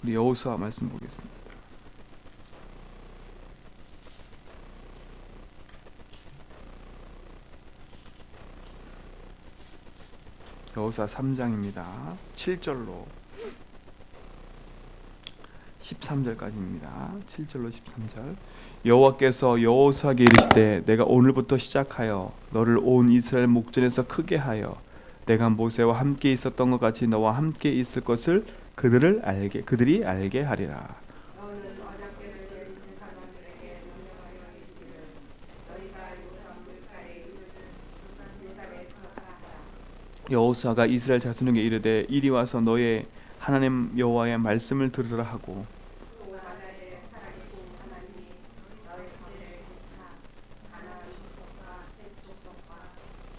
우리 여호수아 말씀 보겠습니다. 여호수아 3장입니다. 7절로 13절까지입니다. 7절로 13절. 여호와께서 여호수아에게 이르시되 내가 오늘부터 시작하여 너를 온 이스라엘 목전에서 크게 하여 내가 모세와 함께 있었던 것 같이 너와 함께 있을 것을 그들이 알게 하리라. 너는 어렵게를 낸 제사장들에게 명령하여 이르기를 너희가 요단 물가에 이르는 요단에서 하라. 여호수아가 이스라엘 자손에게 이르되 이리 와서 너의 하나님 여호와의 말씀을 들으라 하고 또 만일에 살아계신 하나님이 너희 손에 계시사 가나안 족속과 헷 족속과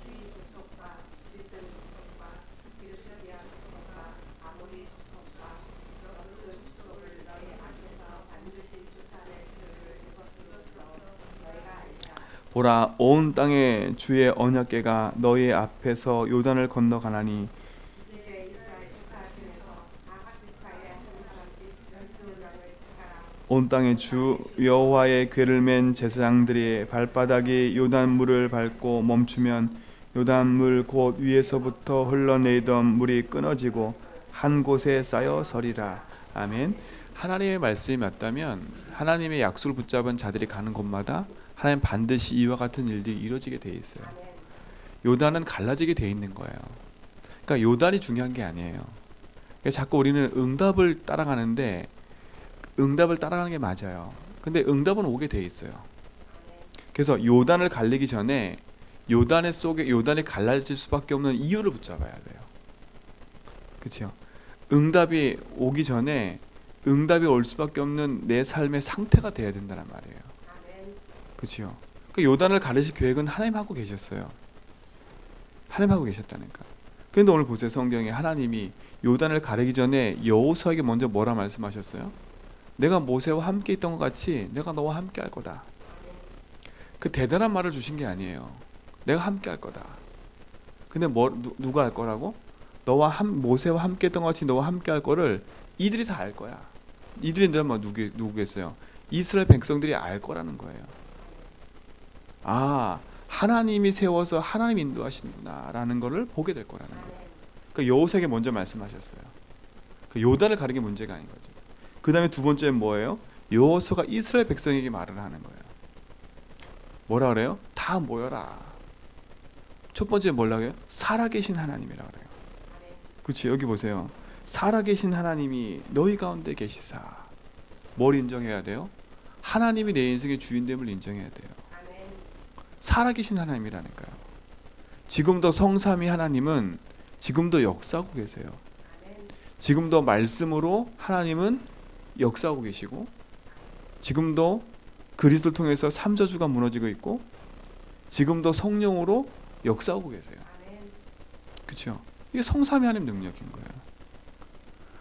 휘 족속과 지스 족속과 빌스티아 족속과 아모리 족속과 여스 족속을 너희 앞에서 반드시 쫓아내시기를 이것으로써 너희가 알리라. 보라 온 땅에 주의 언약궤가 너희 앞에서 요단을 건너가나니 이제 이스라엘 지파 중에서 각 지파에 한 사람씩 12명을 택하라. 온 땅에 주 여호와의 궤를 맨 제사장들이 발바닥이 요단 물을 밟고 멈추면 요단 물 곧 위에서부터 흘러내리던 물이 끊어지고 한 곳에 쌓여 서리라. 아멘. 하나님의 말씀이 맞다면 하나님의 약속을 붙잡은 자들이 가는 곳마다 하나님 반드시 이와 같은 일들이 이루어지게 돼 있어요. 요단은 갈라지게 돼 있는 거예요. 그러니까 요단이 중요한 게 아니에요. 그러니까 자꾸 우리는 응답을 따라가는데 응답을 따라가는 게 맞아요. 근데 응답은 오게 돼 있어요. 그래서 요단을 갈리기 전에 요단이 갈라질 수밖에 없는 이유를 붙잡아야 돼요. 그렇죠? 응답이 오기 전에 응답이 올 수밖에 없는 내 삶의 상태가 돼야 된다는 말이에요. 그렇죠? 그 요단을 가르칠 계획은 하나님 하고 계셨어요. 하나님 하고 계셨다니까. 그런데 오늘 보세요. 성경에 하나님이 요단을 가르기 전에 여호수아에게 먼저 뭐라 말씀하셨어요? 내가 모세와 함께 있던 것 같이 내가 너와 함께 할 거다. 그 대단한 말을 주신 게 아니에요. 내가 함께 할 거다. 근데 누가 할 거라고? 모세와 함께 했던 것 같이 너와 함께 할 거를 이들이 다 알 거야. 이들이 뭐 누구겠어요? 이스라엘 백성들이 알 거라는 거예요. 아, 하나님이 세워서 하나님 인도하시는구나 라는 거를 보게 될 거라는 거예요. 그러니까 여호수아에게 먼저 말씀하셨어요. 그 요단을 가르는 게 문제가 아닌 거죠. 그 다음에 두 번째는 뭐예요? 여호수아가 이스라엘 백성에게 말을 하는 거예요. 뭐라 그래요? 다 모여라. 첫 번째 뭐라고 해요? 살아계신 하나님이라고 그래요. 그렇죠? 여기 보세요. 살아계신 하나님이 너희 가운데 계시사. 뭘 인정해야 돼요? 하나님이 내 인생의 주인됨을 인정해야 돼요. 살아계신 하나님이라니까요. 지금도 성삼위 하나님은 지금도 역사하고 계세요. 지금도 말씀으로 하나님은 역사하고 계시고 지금도 그리스도를 통해서 삼저주가 무너지고 있고 지금도 성령으로 역사하고 계세요. 그렇죠? 이게 성삼위 하나님 능력인 거예요.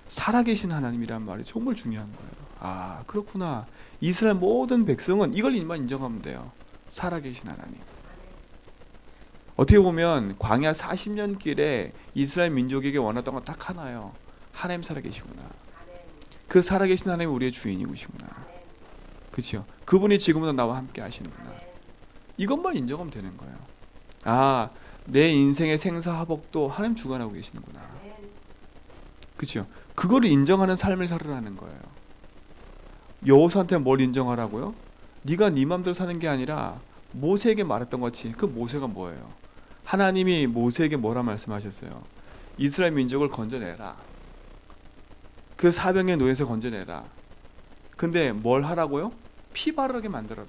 살아계신 하나님이란 말이 정말 중요한 거예요. 아, 그렇구나. 이스라엘 모든 백성은 이걸만 인정하면 돼요. 살아계신 하나님. 어떻게 보면 광야 40년 길에 이스라엘 민족에게 원하던 건 딱 하나요. 하나님 살아계시구나. 그 살아계신 하나님이 우리의 주인이시구나. 그렇죠? 그분이 지금도 나와 함께 하시는구나. 이것만 인정하면 되는 거예요. 아, 내 인생의 생사화복도 하나님 주관하고 계시는구나. 그렇죠? 그거를 인정하는 삶을 살으라는 거예요. 여호수아한테 뭘 인정하라고요? 네가 네 맘대로 사는 게 아니라 모세에게 말했던 것이 그 모세가 뭐예요? 하나님이 모세에게 뭐라 말씀하셨어요? 이스라엘 민족을 건져내라. 그 사병의 노예에서 건져내라. 근데 뭘 하라고요? 피 바르게 만들어라.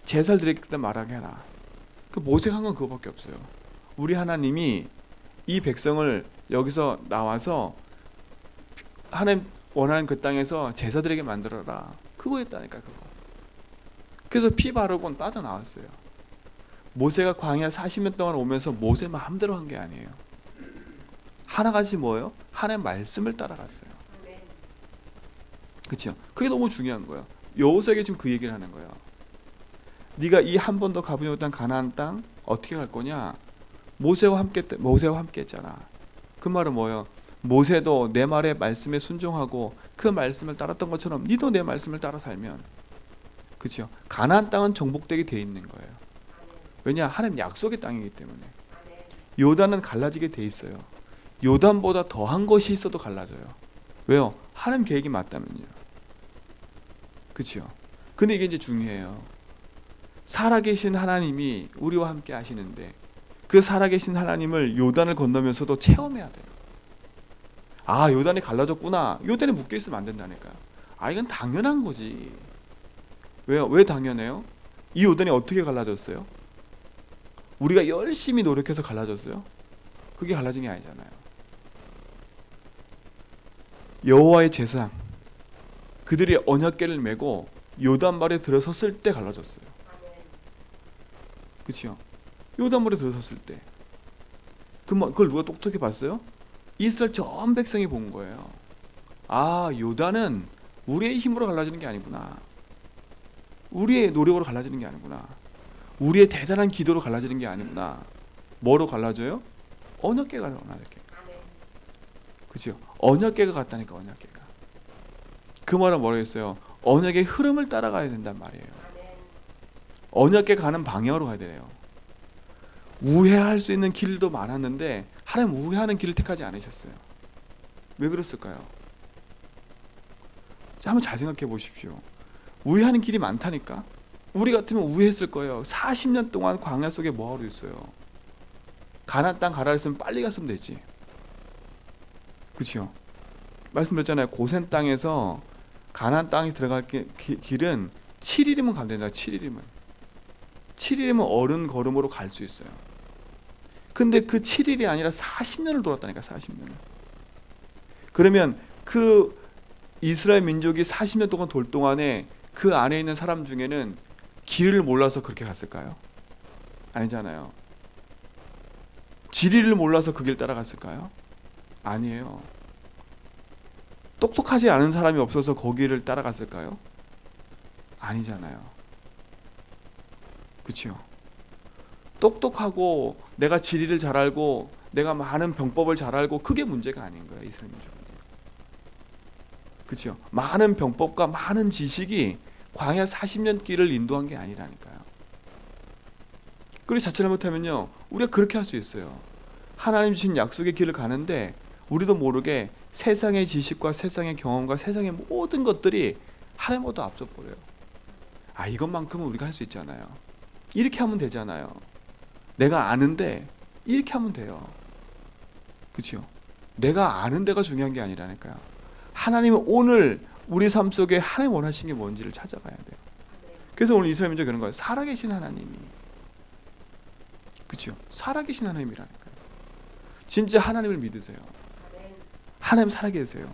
제사를 드리겠다 말하게 해라. 그 모세가 한 건 그거밖에 없어요. 우리 하나님이 이 백성을 여기서 나와서 하나님 원하는 그 땅에서 제사드리게 만들어라. 그거였다니까 그거. 그래서 피 바르고는 빠져나왔어요. 모세가 광야 40년 동안 오면서 모세 마음대로 한 게 아니에요. 하나같이 뭐예요? 하나님의 말씀을 따라갔어요. 그렇죠? 그게 너무 중요한 거예요. 여호수아에게 지금 그 얘기를 하는 거예요. 네가 이 한 번도 가보지 못한 가나안 땅 어떻게 갈 거냐? 모세와 함께 했잖아. 그 말은 뭐예요? 모세도 내 말의 말씀에 순종하고 그 말씀을 따랐던 것처럼 니도 내 말씀을 따라 살면, 그렇죠? 가나안 땅은 정복되게 돼 있는 거예요. 왜냐? 하나님 약속의 땅이기 때문에. 요단은 갈라지게 돼 있어요. 요단보다 더한 것이 있어도 갈라져요. 왜요? 하나님 계획이 맞다면요. 그렇죠? 근데 이게 이제 중요해요. 살아계신 하나님이 우리와 함께 하시는데 그 살아계신 하나님을 요단을 건너면서도 체험해야 돼요. 아, 요단이 갈라졌구나. 요단에 묶여 있으면 안 된다니까요. 아, 이건 당연한 거지. 왜요? 왜 당연해요? 이 요단이 어떻게 갈라졌어요? 우리가 열심히 노력해서 갈라졌어요? 그게 갈라진 게 아니잖아요. 여호와의 제사장 그들이 언약궤를 메고 요단말에 들어섰을 때 갈라졌어요. 그렇죠? 요단말에 들어섰을 때. 그걸 누가 똑똑히 봤어요? 이스라엘 전 백성이 본 거예요. 아, 요단은 우리의 힘으로 갈라지는 게 아니구나. 우리의 노력으로 갈라지는 게 아니구나. 우리의 대단한 기도로 갈라지는 게 아니구나. 뭐로 갈라져요? 언약궤가 갈라져. 그렇죠? 언약궤가 같다니까. 언약궤가. 그 말은 뭐라겠어요? 언약의 흐름을 따라가야 된단 말이에요. 언약궤 가는 방향으로 가야 돼요. 우회할 수 있는 길도 많았는데 하나님 우회하는 길을 택하지 않으셨어요. 왜 그랬을까요? 자, 한번 잘 생각해 보십시오. 우회하는 길이 많다니까. 우리 같으면 우회했을 거예요. 40년 동안 광야 속에 뭐하러 있어요? 가나안 땅 가라 했으면 빨리 갔으면 되지. 그렇죠? 말씀드렸잖아요. 고센 땅에서 가나안 땅에 들어갈 길은 7일이면 가면 된다. 7일이면 어른 걸음으로 갈 수 있어요. 근데 그 7일이 아니라 40년을 돌았다니까. 40년을. 그러면 그 이스라엘 민족이 40년 동안 돌 동안에 그 안에 있는 사람 중에는 길을 몰라서 그렇게 갔을까요? 아니잖아요. 지리를 몰라서 그 길 따라갔을까요? 아니에요. 똑똑하지 않은 사람이 없어서 거기를 따라갔을까요? 아니잖아요. 그렇죠? 똑똑하고 내가 지리를 잘 알고 내가 많은 병법을 잘 알고 그게 문제가 아닌 거예요. 이스라엘 민족은. 그렇죠? 많은 병법과 많은 지식이 광야 40년 길을 인도한 게 아니라니까요. 그래서 자칫 잘못하면요, 우리가 그렇게 할 수 있어요. 하나님 주신 약속의 길을 가는데 우리도 모르게 세상의 지식과 세상의 경험과 세상의 모든 것들이 하나님보다 앞서 버려요. 아, 이것만큼은 우리가 할 수 있잖아요. 이렇게 하면 되잖아요. 내가 아는데 이렇게 하면 돼요. 그렇죠? 내가 아는 데가 중요한 게 아니라니까요. 하나님은 오늘 우리 삶 속에 하나님 원하시는 게 뭔지를 찾아가야 돼요. 그래서 오늘 이스라엘 민족이 그런 거예요. 살아계신 하나님이. 그렇죠? 살아계신 하나님이라니까요. 진짜 하나님을 믿으세요. 하나님 살아계세요.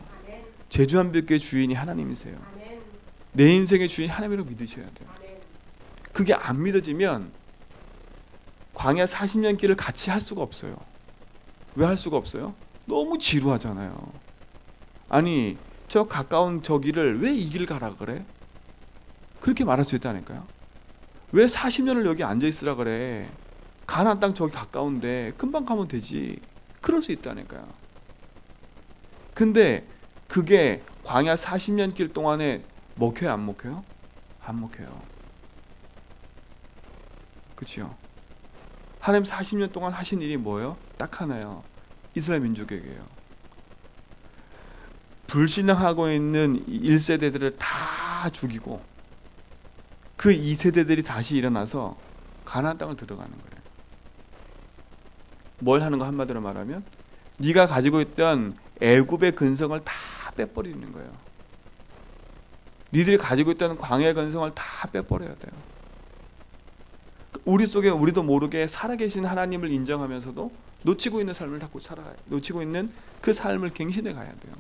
제주한빛교회 주인이 하나님이세요. 내 인생의 주인 하나님이라고 믿으셔야 돼요. 그게 안 믿어지면 광야 40년 길을 같이 할 수가 없어요. 왜 할 수가 없어요? 너무 지루하잖아요. 아니, 저 가까운 저 길을 왜 이 길 가라 그래? 그렇게 말할 수 있다니까요. 왜 40년을 여기 앉아 있으라 그래? 가나안 땅 저기 가까운데 금방 가면 되지. 그럴 수 있다니까요. 근데 그게 광야 40년 길 동안에 먹혀요, 안 먹혀요? 안 먹혀요. 그렇죠? 하나님 40년 동안 하신 일이 뭐예요? 딱 하나요. 이스라엘 민족에게요. 불신앙하고 있는 1세대들을 다 죽이고 그 2세대들이 다시 일어나서 가나안 땅을 들어가는 거예요. 뭘 하는 거 한마디로 말하면 네가 가지고 있던 애굽의 근성을 다 빼버리는 거예요. 니들이 가지고 있던 광야의 근성을 다 빼버려야 돼요. 우리 속에 우리도 모르게 살아계신 하나님을 인정하면서도 놓치고 있는 삶을 자꾸 살아가요. 놓치고 있는 그 삶을 갱신해 가야 돼요.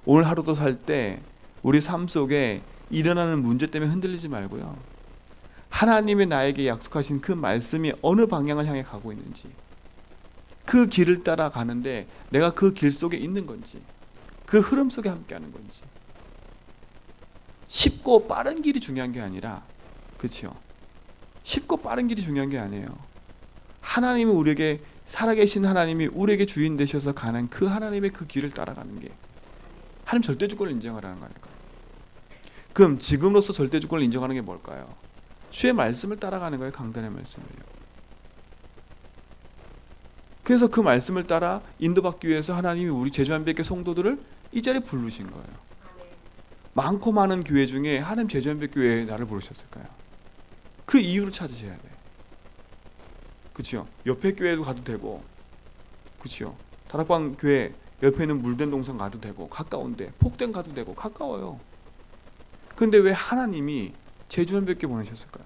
오늘 하루도 살 때 우리 삶 속에 일어나는 문제 때문에 흔들리지 말고요. 하나님이 나에게 약속하신 그 말씀이 어느 방향을 향해 가고 있는지, 그 길을 따라 가는데 내가 그 길 속에 있는 건지, 그 흐름 속에 함께하는 건지. 쉽고 빠른 길이 중요한 게 아니라, 그렇죠? 쉽고 빠른 길이 중요한 게 아니에요. 하나님이 우리에게 살아계신 하나님이 우리에게 주인 되셔서 가는 그 하나님의 그 길을 따라가는 게 하나님 절대 주권을 인정하라는 거니까. 그럼 지금으로서 절대 주권을 인정하는 게 뭘까요? 주의 말씀을 따라가는 거예요. 강단의 말씀을요. 그래서 그 말씀을 따라 인도받기 위해서 하나님이 우리 제주한백교 성도들을 이 자리에 부르신 거예요. 많고 많은 교회 중에 하나님 제주한백교 왜 나를 부르셨을까요? 그 이유를 찾으셔야 돼. 그렇죠? 옆에 교회도 가도 되고, 그렇죠? 다락방 교회 옆에 있는 물된 동산 가도 되고, 가까운데 폭된 가도 되고 가까워요. 근데 왜 하나님이 제주한백교 보내셨을까요?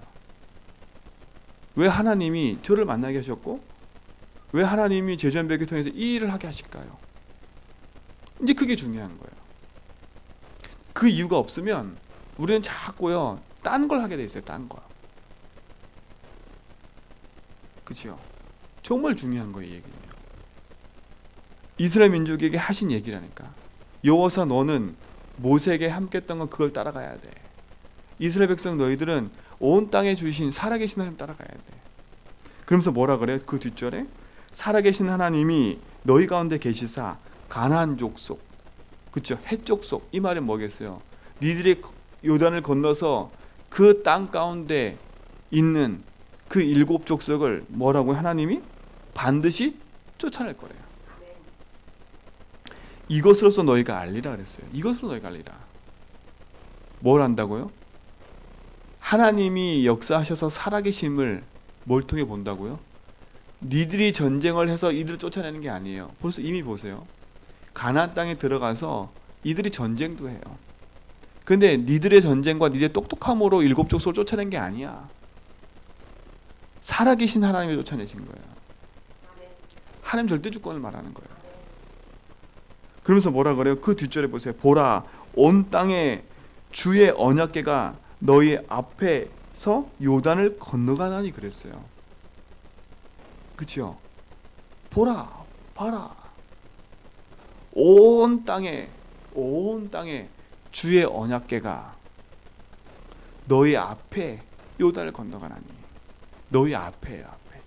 왜 하나님이 저를 만나게 하셨고, 왜 하나님이 제주한백교 통해서 이 일을 하게 하실까요? 이제 그게 중요한 거예요. 그 이유가 없으면 우리는 자꾸요 딴 걸 하게 돼 있어요. 딴 거. 그렇죠? 정말 중요한 거예요. 이 얘기는. 이스라엘 민족에게 하신 얘기라니까. 여호와서 너는 모세에게 함께 했던 건 그걸 따라가야 돼. 이스라엘 백성 너희들은 온 땅에 주신 살아계신 하나님 따라가야 돼. 그러면서 뭐라 그래요? 그 뒷절에 살아계신 하나님이 너희 가운데 계시사 가나안 족속, 그렇죠? 헷 족속. 이 말은 뭐겠어요? 니들이 요단을 건너서 그 땅 가운데 있는 그 7 족속을 뭐라고 하나님이 반드시 쫓아낼 거래요. 이것으로서 너희가 알리라 그랬어요. 이것으로 너희가 알리라. 뭘 안다고요? 하나님이 역사하셔서 살아계심을 뭘 통해 본다고요? 니들이 전쟁을 해서 이들을 쫓아내는 게 아니에요. 벌써 이미 보세요. 가나안 땅에 들어가서 이들이 전쟁도 해요. 근데 니들의 전쟁과 니들의 똑똑함으로 7 족속을 쫓아낸 게 아니야. 살아계신 하나님이 쫓아내신 거예요. 하나님 절대 주권을 말하는 거예요. 그러면서 뭐라 그래요? 그 뒷절에 보세요. 보라, 온 땅에 주의 언약궤가 너희 앞에서 요단을 건너가나니 그랬어요. 그렇죠? 보라, 봐라. 온 땅에 주의 언약궤가 너희 앞에 요단을 건너가나니. 너희 앞에요. 앞에.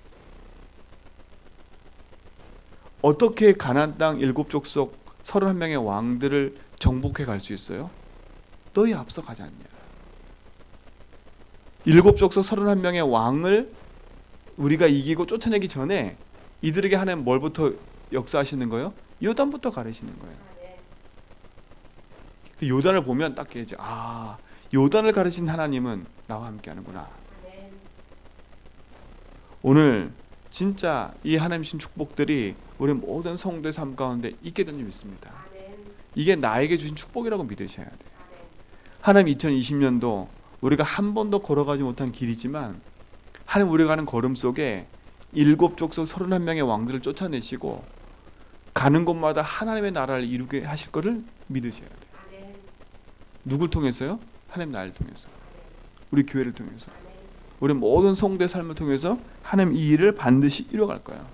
어떻게 가나안 땅 7 족속 31명의 왕들을 정복해 갈 수 있어요? 너희 앞서 가지 않냐. 7 족속 31명의 왕을 우리가 이기고 쫓아내기 전에 이들에게 하나님 뭘부터 역사하시는 거예요? 요단부터 가르치는 거예요. 그 요단을 보면 딱 이제 아, 요단을 가르친 하나님은 나와 함께 하는구나. 오늘 진짜 이 하나님 신 축복들이 우리 모든 성도의 삶 가운데 있게 된 줄 믿습니다. 이게 나에게 주신 축복이라고 믿으셔야 돼요. 하나님 2020년도 우리가 한 번도 걸어가지 못한 길이지만 하나님 우리가 가는 걸음 속에 7 족속 31명의 왕들을 쫓아내시고 가는 곳마다 하나님의 나라를 이루게 하실 것을 믿으셔야 돼요. 누굴 통해서요? 하나님 나를 통해서, 우리 교회를 통해서, 우리 모든 성도의 삶을 통해서 하나님 이 일을 반드시 이뤄갈 거예요.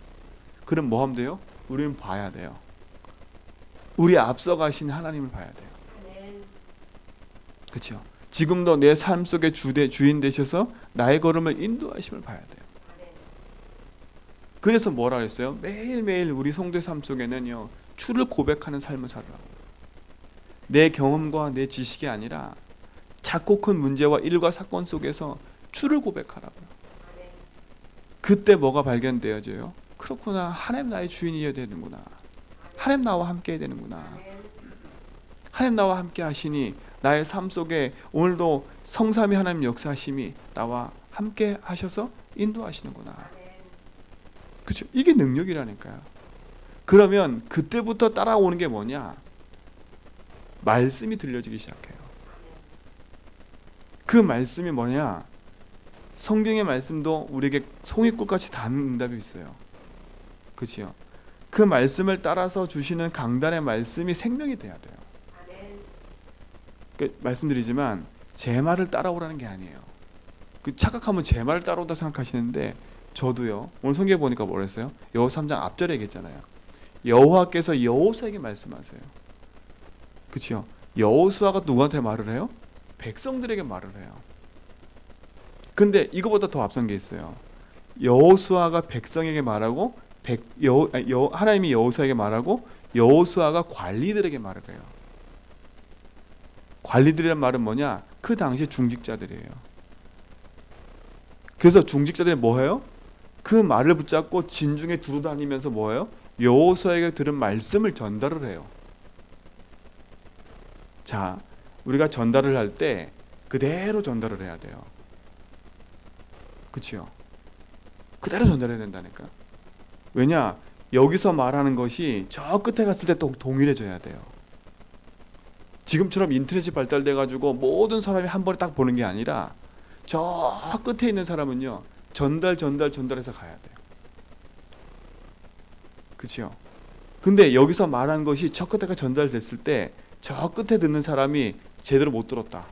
그럼 뭐 하면 돼요? 우리는 봐야 돼요. 우리 앞서 가신 하나님을 봐야 돼요. 그렇죠? 지금도 내 삶 속에 주인 되셔서 나의 걸음을 인도하심을 봐야 돼요. 그래서 뭐라 했어요? 매일매일 우리 성도의 삶 속에는요 주를 고백하는 삶을 살으라고. 내 경험과 내 지식이 아니라 작고 큰 문제와 일과 사건 속에서 주를 고백하라고요. 그때 뭐가 발견되어져요? 그렇구나, 하나님 나의 주인이어야 되는구나, 하나님 나와 함께 해야 되는구나, 하나님 나와 함께 하시니 나의 삶 속에 오늘도 성삼위 하나님 역사하심이 나와 함께 하셔서 인도하시는구나. 그렇죠? 이게 능력이라니까요. 그러면 그때부터 따라오는 게 뭐냐? 말씀이 들려지기 시작해요. 그 말씀이 뭐냐? 성경의 말씀도 우리에게 송이꽃같이 닿는 응답이 있어요. 그렇죠? 그 말씀을 따라서 주시는 강단의 말씀이 생명이 돼야 돼요. 말씀드리지만 제 말을 따라오라는 게 아니에요. 그 착각하면 제 말을 따라오다 생각하시는데 저도요. 오늘 성경에 보니까 뭐라 했어요? 여호수아 3장 앞절에 얘기했잖아요. 여호와께서 여호수아에게 말씀하세요. 그렇죠? 여호수아가 누구한테 말을 해요? 백성들에게 말을 해요. 근데 이거보다 더 앞선 게 있어요. 여호수아가 백성에게 말하고 하나님이 여호수아에게 말하고 여호수아가 관리들에게 말을 해요. 관리들이란 말은 뭐냐? 그 당시 중직자들이에요. 그래서 중직자들이 뭐해요? 그 말을 붙잡고 진중에 두루 다니면서 뭐해요? 여호수아에게 들은 말씀을 전달을 해요. 자, 우리가 전달을 할 때 그대로 전달을 해야 돼요. 그치요? 그대로 전달해야 된다니까. 왜냐? 여기서 말하는 것이 저 끝에 갔을 때 또 동일해져야 돼요. 지금처럼 인터넷이 발달돼 가지고 모든 사람이 한 번에 딱 보는 게 아니라 저 끝에 있는 사람은요, 전달해서 가야 돼요. 그치요? 근데 여기서 말한 것이 저 끝에가 전달됐을 때 저 끝에 듣는 사람이 제대로 못 들었다.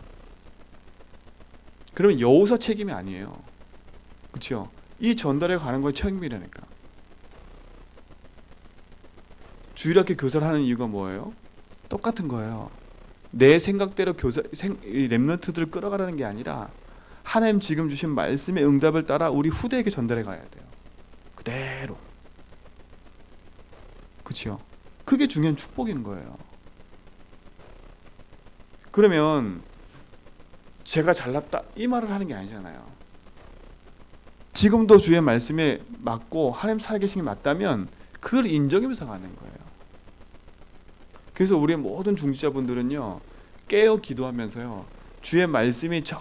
그러면 여호수아 책임이 아니에요. 그치요? 이 전달해 가는 건 책임이라니까. 주일학교 교사를 하는 이유가 뭐예요? 똑같은 거예요. 내 생각대로 렘넌트들을 끌어가라는 게 아니라 하나님 지금 주신 말씀의 응답을 따라 우리 후대에게 전달해 가야 돼요. 그대로. 그치요? 그게 중요한 축복인 거예요. 그러면 제가 잘났다 이 말을 하는 게 아니잖아요. 지금도 주의 말씀에 맞고 하나님 살아계신 게 맞다면 그걸 인정하면서 가는 거예요. 그래서 우리 모든 중직자분들은요, 깨어 기도하면서요, 주의 말씀이 저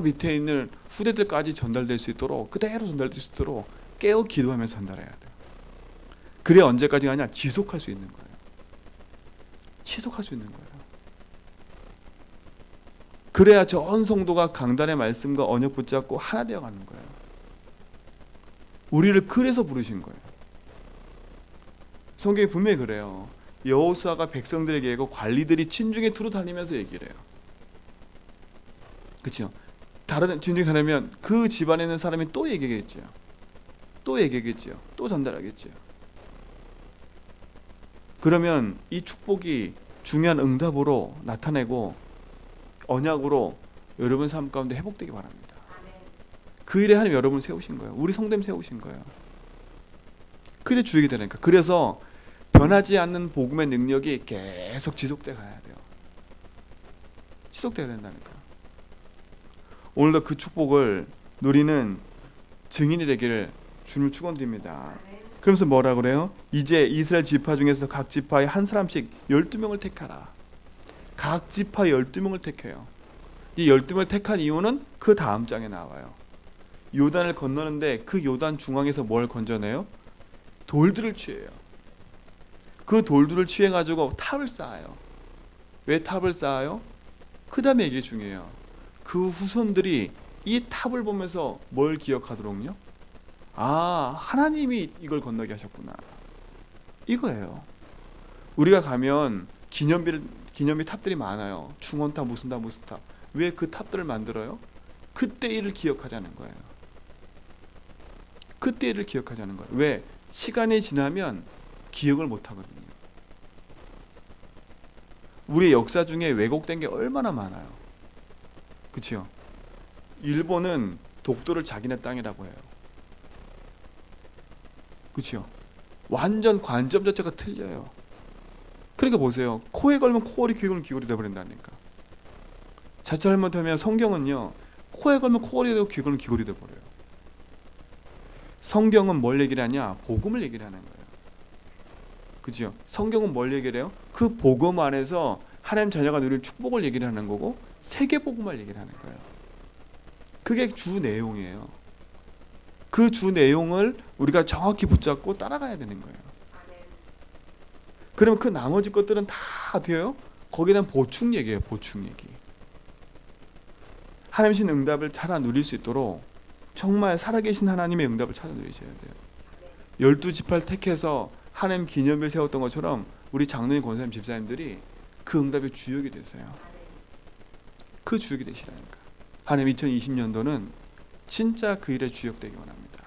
밑에 있는 후대들까지 전달될 수 있도록, 그대로 전달될 수 있도록 깨어 기도하면서 전달해야 돼요. 그래 언제까지 가냐? 지속할 수 있는 거예요. 지속할 수 있는 거예요. 그래야 전 성도가 강단의 말씀과 언약 붙잡고 하나 되어 가는 거예요. 우리를 그래서 부르신 거예요. 성경이 분명히 그래요. 여호수아가 백성들에게 얘기하고 관리들이 진중에 두루 다니면서 얘기를 해요. 그렇죠? 다른 진중에 다니면 그 집안에 있는 사람이 또 얘기하겠죠. 또 얘기하겠죠. 또 전달하겠죠. 그러면 이 축복이 중요한 응답으로 나타내고 언약으로 여러분 삶 가운데 회복되기 바랍니다. 그 일에 하나님 여러분을 세우신 거예요. 우리 성도님 세우신 거예요. 그래 주의가 되니까. 그래서 변하지 않는 복음의 능력이 계속 지속돼 가야 돼요. 지속돼야 된다니까. 오늘도 그 축복을 누리는 증인이 되기를 주님을 축원드립니다. 그러면서 뭐라 그래요? 이제 이스라엘 지파 중에서 각 지파에 한 사람씩 12명을 택하라. 각 지파 12명을 택해요. 이 12명을 택한 이유는 그 다음 장에 나와요. 요단을 건너는데 그 요단 중앙에서 뭘 건져내요? 돌들을 취해요. 그 돌들을 취해 가지고 탑을 쌓아요. 왜 탑을 쌓아요? 그 다음에 이게 중요해요. 그 후손들이 이 탑을 보면서 뭘 기억하도록요? 아, 하나님이 이걸 건너게 하셨구나. 이거예요. 우리가 가면 기념비 탑들이 많아요. 중원탑 무슨 탑 무슨 탑. 왜 그 탑들을 만들어요? 그때 일을 기억하자는 거예요. 그때 일을 기억하자는 거예요. 왜? 시간이 지나면 기억을 못 하거든요. 우리의 역사 중에 왜곡된 게 얼마나 많아요. 그렇죠? 일본은 독도를 자기네 땅이라고 해요. 그렇죠? 완전 관점 자체가 틀려요. 그러니까 보세요. 코에 걸면 코걸이, 귀에 걸면 귀걸이 돼버린다니까. 자칫 잘못하면 성경은요, 코에 걸면 코걸이 되고 귀에 걸면 귀걸이 돼버려요. 성경은 뭘 얘기를 하냐? 복음을 얘기를 하는 거예요. 그죠? 성경은 뭘 얘기를 해요? 그 복음 안에서 하나님 자녀가 누릴 축복을 얘기를 하는 거고 세계 복음을 얘기를 하는 거예요. 그게 주 내용이에요. 그 주 내용을 우리가 정확히 붙잡고 따라가야 되는 거예요. 그러면 그 나머지 것들은 다 어떻게 해요? 거기에 대한 보충 얘기예요. 보충 얘기. 하나님 신 응답을 찾아 누릴 수 있도록 정말 살아계신 하나님의 응답을 찾아 누리셔야 돼요. 12지파를 택해서 하나님 기념일 세웠던 것처럼 우리 장로님, 권사님, 집사님들이 그 응답의 주역이 되세요. 그 주역이 되시라니까. 하나님 2020년도는 진짜 그 일의 주역 되기 원합니다.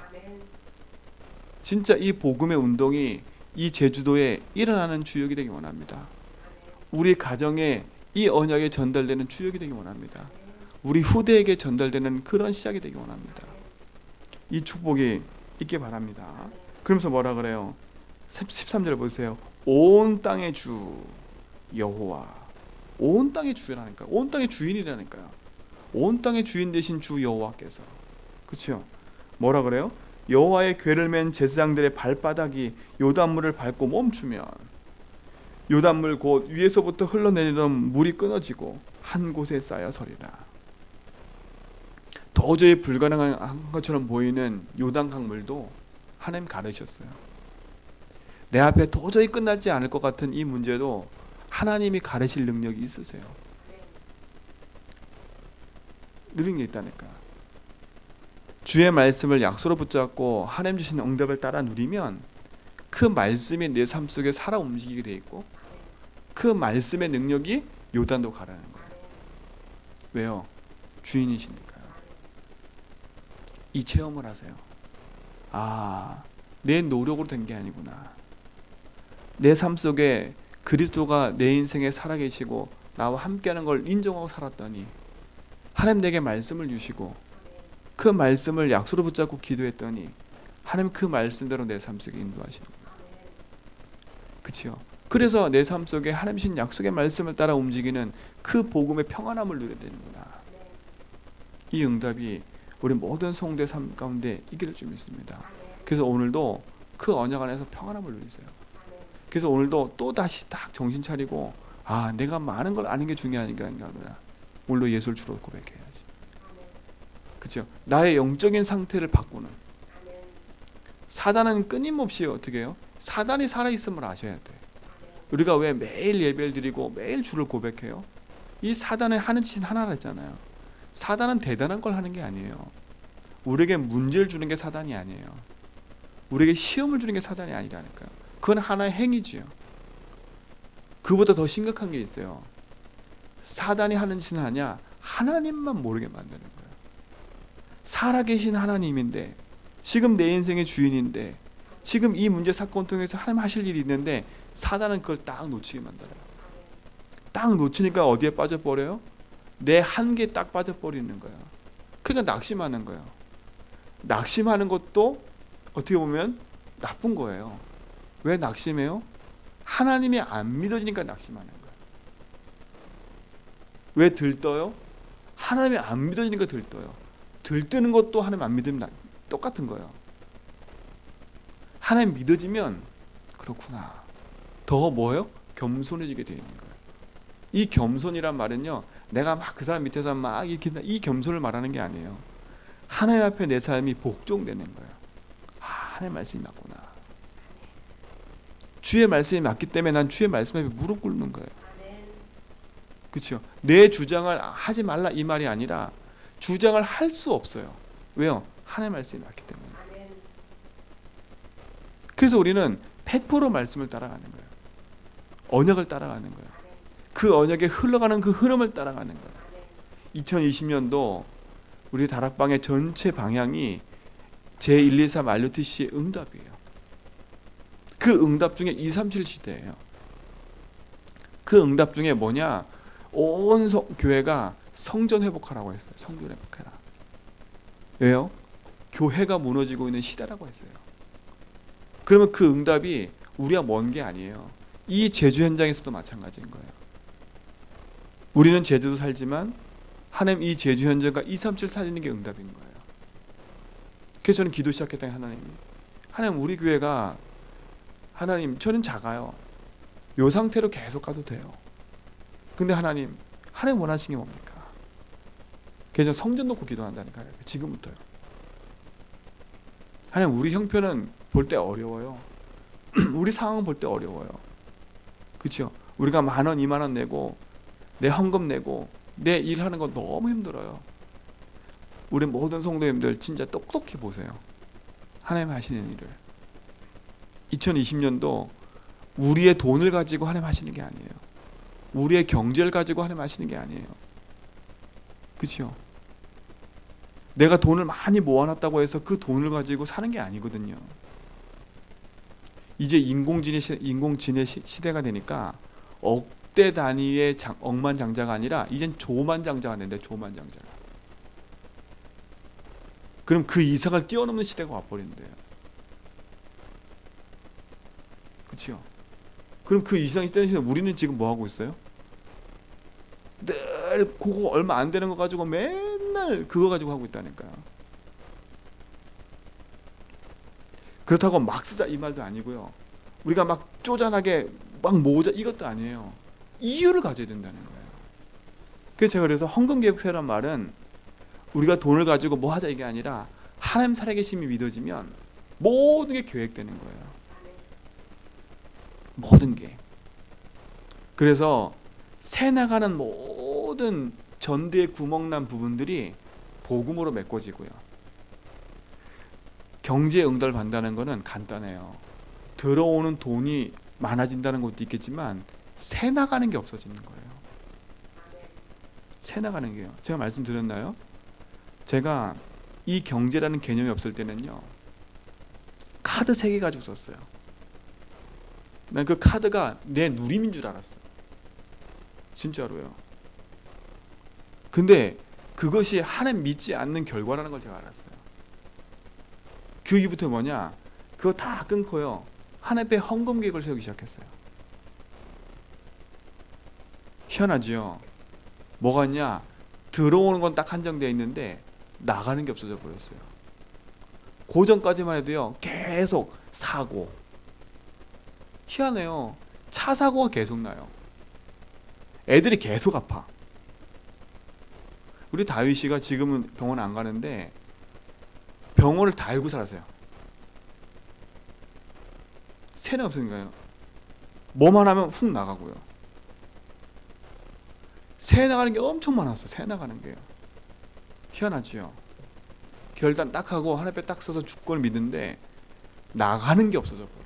진짜 이 복음의 운동이 이 제주도에 일어나는 주역이 되기 원합니다. 우리 가정에 이 언약이 전달되는 주역이 되기 원합니다. 우리 후대에게 전달되는 그런 시작이 되기 원합니다. 이 축복이 있게 바랍니다. 그러면서 뭐라 그래요? 13절 보세요. 온 땅의 주 여호와. 온 땅의 주라니까. 온 땅의 주인이라니까요. 온 땅의 주인 되신 주 여호와께서. 그렇죠? 뭐라 그래요? 여호와의 궤를 맨 제사장들의 발바닥이 요단물을 밟고 멈추면 요단물 곧 위에서부터 흘러내리던 물이 끊어지고 한 곳에 쌓여 서리라. 도저히 불가능한 것처럼 보이는 요단 강물도 하나님 가르셨어요. 내 앞에 도저히 끝나지 않을 것 같은 이 문제도 하나님이 가르칠 능력이 있으세요. 누린 게 있다니까. 주의 말씀을 약속으로 붙잡고 하나님 주신 응답을 따라 누리면 그 말씀이 내 삶 속에 살아 움직이게 돼 있고 그 말씀의 능력이 요단도 가라는 거예요. 왜요? 주인이시니까요. 이 체험을 하세요. 아, 내 노력으로 된 게 아니구나. 내 삶 속에 그리스도가 내 인생에 살아계시고 나와 함께하는 걸 인정하고 살았더니 하나님 내게 말씀을 주시고 그 말씀을 약속으로 붙잡고 기도했더니 하나님 그 말씀대로 내 삶 속에 인도하시는구나. 그렇죠? 그래서 내 삶 속에 하나님 신 약속의 말씀을 따라 움직이는 그 복음의 평안함을 누려야 되는구나. 이 응답이 우리 모든 성도의 삶 가운데 있게 될 줄 믿습니다. 그래서 오늘도 그 언약 안에서 평안함을 누리세요. 그래서 오늘도 또 다시 딱 정신 차리고 아, 내가 많은 걸 아는 게 중요하니까 오늘도 예수를 주로 고백해야지. 그렇죠? 나의 영적인 상태를 바꾸는. 사단은 끊임없이 어떻게 해요? 사단이 살아있음을 아셔야 돼. 우리가 왜 매일 예배를 드리고 매일 주를 고백해요? 이 사단의 하는 짓은 하나라 했잖아요. 사단은 대단한 걸 하는 게 아니에요. 우리에게 문제를 주는 게 사단이 아니에요. 우리에게 시험을 주는 게 사단이 아니라니까요. 그건 하나의 행위지요. 그보다 더 심각한 게 있어요. 사단이 하는 짓은 아니야. 하나님만 모르게 만드는 거예요. 살아계신 하나님인데 지금 내 인생의 주인인데 지금 이 문제 사건 통해서 하나님 하실 일이 있는데 사단은 그걸 딱 놓치게 만들어요. 딱 놓치니까 어디에 빠져버려요? 내 한계에 딱 빠져버리는 거예요. 그러니까 낙심하는 거예요. 낙심하는 것도 어떻게 보면 나쁜 거예요. 왜 낙심해요? 하나님이 안 믿어지니까 낙심하는 거예요. 왜 들떠요? 하나님이 안 믿어지니까 들떠요. 들뜨는 것도 하나님 안 믿으면 똑같은 거예요. 하나님 믿어지면 그렇구나. 더 뭐예요? 겸손해지게 되어 있는 거예요. 이 겸손이란 말은요, 내가 막 그 사람 밑에서 막 이렇게 이 겸손을 말하는 게 아니에요. 하나님 앞에 내 삶이 복종되는 거예요. 아, 하나님 말씀이 맞구나. 주의 말씀이 맞기 때문에 난 주의 말씀 앞에 무릎 꿇는 거예요. 그렇죠? 내 주장을 하지 말라 이 말이 아니라 주장을 할 수 없어요. 왜요? 하나님 말씀이 맞기 때문에. 그래서 우리는 100% 말씀을 따라가는 거예요. 언약을 따라가는 거예요. 그 언약에 흘러가는 그 흐름을 따라가는 거예요. 2020년도 우리 다락방의 전체 방향이 제123 RUTC의 응답이에요. 그 응답 중에 237 시대예요. 그 응답 중에 뭐냐? 온 교회가 성전 회복하라고 했어요. 성전 회복해라. 왜요? 교회가 무너지고 있는 시대라고 했어요. 그러면 그 응답이 우리가 먼 게 아니에요. 이 제주 현장에서도 마찬가지인 거예요. 우리는 제주도 살지만 하나님 이 제주 현장과 237 살리는 게 응답인 거예요. 그래서 저는 기도 시작했더니 하나님 우리 교회가 하나님 저는 작아요. 이 상태로 계속 가도 돼요. 근데 하나님 원하시는 게 뭡니까? 그래서 성전 놓고 기도한다니까요. 지금부터요. 하나님 우리 형편은 볼 때 어려워요. 우리 상황 볼 때 어려워요. 그렇죠? 우리가 10,000원, 20,000원 내고 내 헌금 내고 내 일하는 거 너무 힘들어요. 우리 모든 성도님들 진짜 똑똑히 보세요. 하나님 하시는 일을. 2020년도 우리의 돈을 가지고 하나님 하시는 게 아니에요. 우리의 경제를 가지고 하나님 하시는 게 아니에요. 그렇죠? 내가 돈을 많이 모아놨다고 해서 그 돈을 가지고 사는 게 아니거든요. 이제 인공지능의 시대가 되니까 억대 단위의 억만장자가 아니라 이젠 조만장자가 된대. 조만장자가. 그럼 그 이상을 뛰어넘는 시대가 와버린대요. 그렇죠? 그럼 그 이상이 떼시면 우리는 지금 뭐 하고 있어요? 늘 그거 얼마 안 되는 거 가지고 맨날 그거 가지고 하고 있다니까요. 그렇다고 막 쓰자 이 말도 아니고요. 우리가 막 쪼잔하게 막 모으자 이것도 아니에요. 이유를 가져야 된다는 거예요. 그래서 제가 그래서 헌금계획서란 말은 우리가 돈을 가지고 뭐 하자 이게 아니라 하나님 살아계심이 믿어지면 모든 게 계획되는 거예요. 모든 게. 그래서 새 나가는 모든 전대에 구멍난 부분들이 복음으로 메꿔지고요. 경제의 응답을 받는다는 것은 간단해요. 들어오는 돈이 많아진다는 것도 있겠지만 새 나가는 게 없어지는 거예요. 새 나가는 게요. 제가 말씀드렸나요? 제가 이 경제라는 개념이 없을 때는요, 카드 3개 가지고 썼어요. 난 그 카드가 내 누림인 줄 알았어. 진짜로요. 근데 그것이 하나님 믿지 않는 결과라는 걸 제가 알았어요. 그 이후부터 뭐냐? 그거 다 끊고요. 하나님 앞에 헌금 계획을 세우기 시작했어요. 희한하지요? 뭐가 있냐? 들어오는 건 딱 한정되어 있는데 나가는 게 없어져 버렸어요. 그 전까지만 해도요, 계속 사고. 희한해요. 차 사고가 계속 나요. 애들이 계속 아파. 우리 다윗이가 지금은 병원 안 가는데 병원을 다 알고 살았어요. 새는 없으니까요. 뭐만 하면 훅 나가고요. 새 나가는 게 엄청 많았어. 새 나가는 게요. 희한하지요. 결단 딱 하고 하나님께 딱 써서 주권을 믿는데 나가는 게 없어져 버려요.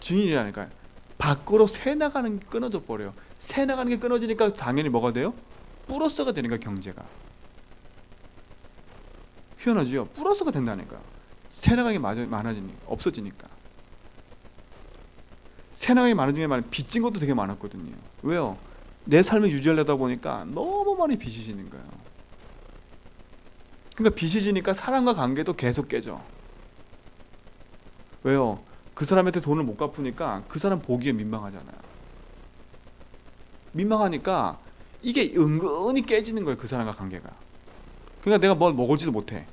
증인이라니까요. 밖으로 새 나가는 게 끊어져 버려요. 새 나가는 게 끊어지니까 당연히 뭐가 돼요? 플러스가 되니까 경제가. 희한하지요. 플러스가 된다니까요. 새 나가는 게 많아지니까, 없어지니까. 새 나가는 게 많아지는 게 많아요. 빚진 것도 되게 많았거든요. 왜요? 내 삶을 유지하려다 보니까 너무 많이 빚이 지는 거예요. 그러니까 빚이 지니까 사람과 관계도 계속 깨져. 왜요? 그 사람한테 돈을 못 갚으니까 그 사람 보기에 민망하잖아요. 민망하니까 이게 은근히 깨지는 거예요. 그 사람과 관계가. 그러니까 내가 뭘 먹을지도 못해.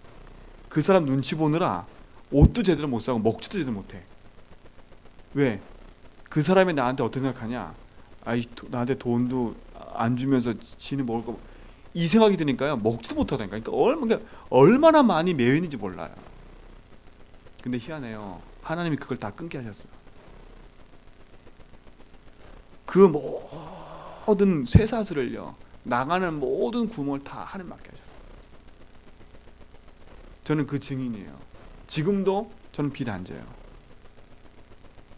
그 사람 눈치 보느라 옷도 제대로 못 사고 먹지도 제대로 못해. 왜? 그 사람이 나한테 어떻게 생각하냐? 아이 나한테 돈도 안 주면서 지는 먹을 거, 이 생각이 드니까요 먹지도 못하다니까. 그러니까 얼마나 많이 매여 있는지 몰라요. 근데 희한해요. 하나님이 그걸 다 끊게 하셨어요. 그 모든 쇠사슬을요, 나가는 모든 구멍을 다 하나님 맡게 하셨어요. 저는 그 증인이에요. 지금도 저는 빚 안 져요.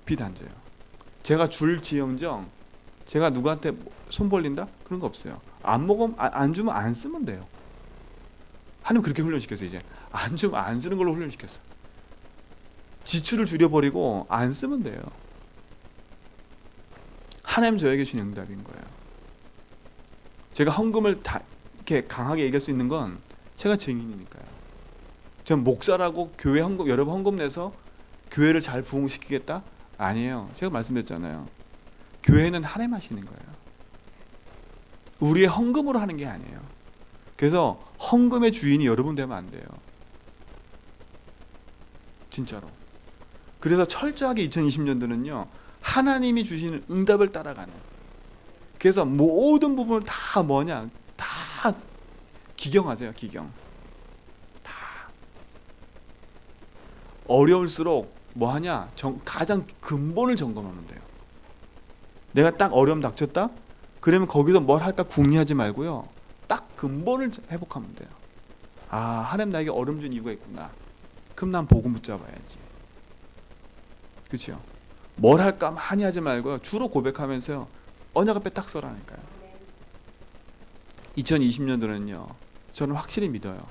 빚 안 져요. 제가 줄지언정 제가 누구한테 손 벌린다? 그런 거 없어요. 안 먹으면 안 주면 안 쓰면 돼요. 하나님 그렇게 훈련시켰어요. 이제 안 주면 안 쓰는 걸로 훈련시켰어요. 지출을 줄여버리고 안 쓰면 돼요. 하나님 저에게 주신 응답인 거예요. 제가 헌금을 다 이렇게 강하게 얘기할 수 있는 건 제가 증인이니까요. 전 목사라고 교회 헌금, 여러분 헌금 내서 교회를 잘 부흥시키겠다? 아니에요. 제가 말씀드렸잖아요. 교회는 하나님 하시는 거예요. 우리의 헌금으로 하는 게 아니에요. 그래서 헌금의 주인이 여러분 되면 안 돼요. 진짜로. 그래서 철저하게 2020년도는요 하나님이 주시는 응답을 따라가는, 그래서 모든 부분을 다 뭐냐, 다 기경하세요. 기경. 다 어려울수록 뭐하냐, 가장 근본을 점검하면 돼요. 내가 딱 어려움 닥쳤다? 그러면 거기서 뭘 할까 궁리하지 말고요, 딱 근본을 회복하면 돼요. 아, 하나님 나에게 어려움 준 이유가 있구나. 그럼 난 복음 붙잡아야지. 그렇죠? 뭘 할까 많이 하지 말고요, 주로 고백하면서요 언약 앞에 딱 서라니까요. 2020년도는요 저는 확실히 믿어요.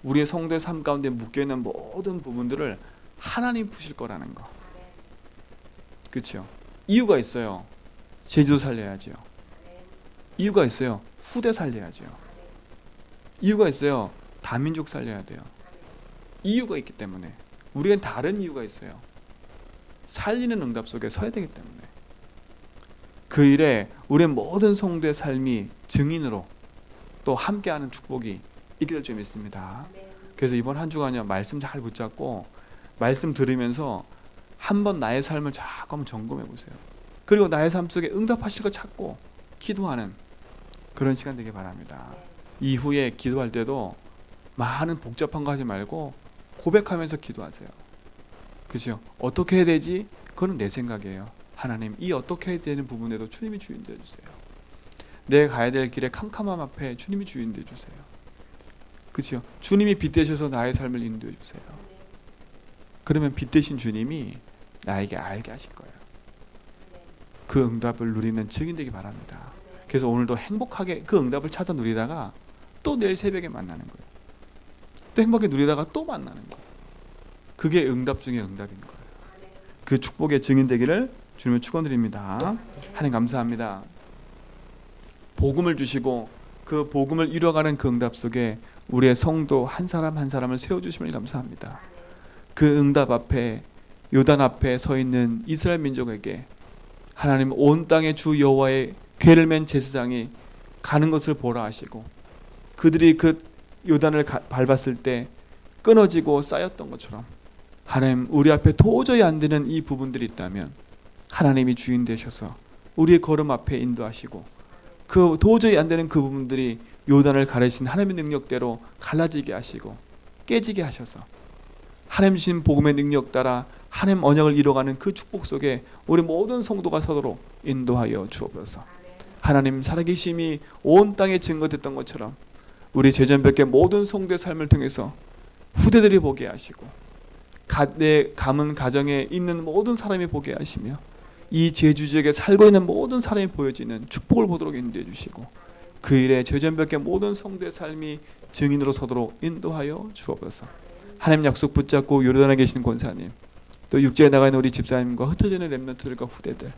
우리의 성도의 삶 가운데 묶여있는 모든 부분들을 하나님 푸실 거라는 거. 그렇죠? 이유가 있어요. 제주도 살려야죠. 이유가 있어요. 후대 살려야죠. 이유가 있어요. 다민족 살려야 돼요. 이유가 있기 때문에. 우리는 다른 이유가 있어요. 살리는 응답 속에 서야 되기 때문에. 그 일에 우리의 모든 성도의 삶이 증인으로 또 함께하는 축복이 있게 될 줄 믿습니다. 그래서 이번 한 주간요, 말씀 잘 붙잡고 말씀 들으면서 한번 나의 삶을 자꾸 한번 점검해 보세요. 그리고 나의 삶 속에 응답하실 거 찾고 기도하는 그런 시간 되길 바랍니다. 이후에 기도할 때도 많은 복잡한 거 하지 말고 고백하면서 기도하세요. 그죠? 어떻게 해야 되지? 그건 내 생각이에요. 하나님, 이 어떻게 해야 되는 부분에도 주님이 주인 되어주세요. 내가 가야 될 길의 캄캄함 앞에 주님이 주인 되어주세요. 그죠? 주님이 빛 되셔서 나의 삶을 인도해 주세요. 그러면 빛 되신 주님이 나에게 알게 하실 거예요. 그 응답을 누리는 증인 되기 바랍니다. 그래서 오늘도 행복하게 그 응답을 찾아 누리다가 또 내일 새벽에 만나는 거예요. 또 행복하게 누리다가 또 만나는 거예요. 그게 응답 중에 응답인 거예요. 그 축복의 증인 되기를 주님을 축원드립니다. 하나님 감사합니다. 복음을 주시고 그 복음을 이뤄가는 그 응답 속에 우리의 성도 한 사람 한 사람을 세워주심을 감사합니다. 그 응답 앞에 요단 앞에 서 있는 이스라엘 민족에게 하나님 온 땅의 주 여호와의 궤를 맨 제사장이 가는 것을 보라 하시고 그들이 그 요단을 밟았을 때 끊어지고 쌓였던 것처럼 하나님 우리 앞에 도저히 안 되는 이 부분들이 있다면 하나님이 주인 되셔서 우리의 걸음 앞에 인도하시고 그 도저히 안 되는 그 부분들이 요단을 가르신 하나님의 능력대로 갈라지게 하시고 깨지게 하셔서 하나님 주신 복음의 능력 따라 하나님 언약을 이뤄가는 그 축복 속에 우리 모든 성도가 서도록 인도하여 주옵소서. 하나님 살아계심이 온 땅에 증거됐던 것처럼 우리 제전백의 모든 성도의 삶을 통해서 후대들이 보게 하시고 내 가문 가정에 있는 모든 사람이 보게 하시며 이 제주 지역에 살고 있는 모든 사람이 보여지는 축복을 보도록 인도해 주시고 그 일에 제전백의 모든 성도의 삶이 증인으로 서도록 인도하여 주옵소서. 하나님 약속 붙잡고 요르단에 계신 권사님 또 육지에 나가 있는 우리 집사님과 흩어지는 렘넌트들과 후대들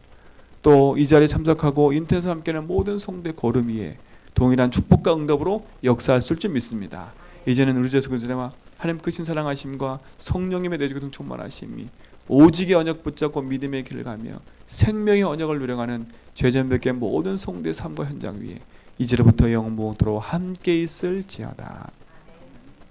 또 이 자리에 참석하고 인터넷에 함께하는 모든 성도의 걸음 위에 동일한 축복과 응답으로 역사할 줄 믿습니다. 이제는 우리 주 예수 그리스도의 하나님 크신 사랑하심과 성령님의 내주교통 충만하심이 오직의 언약 붙잡고 믿음의 길을 가며 생명의 언약을 누려가는 죄전백의 모든 성도의 삶과 현장 위에 이제로부터 영원토록 함께 있을지어다.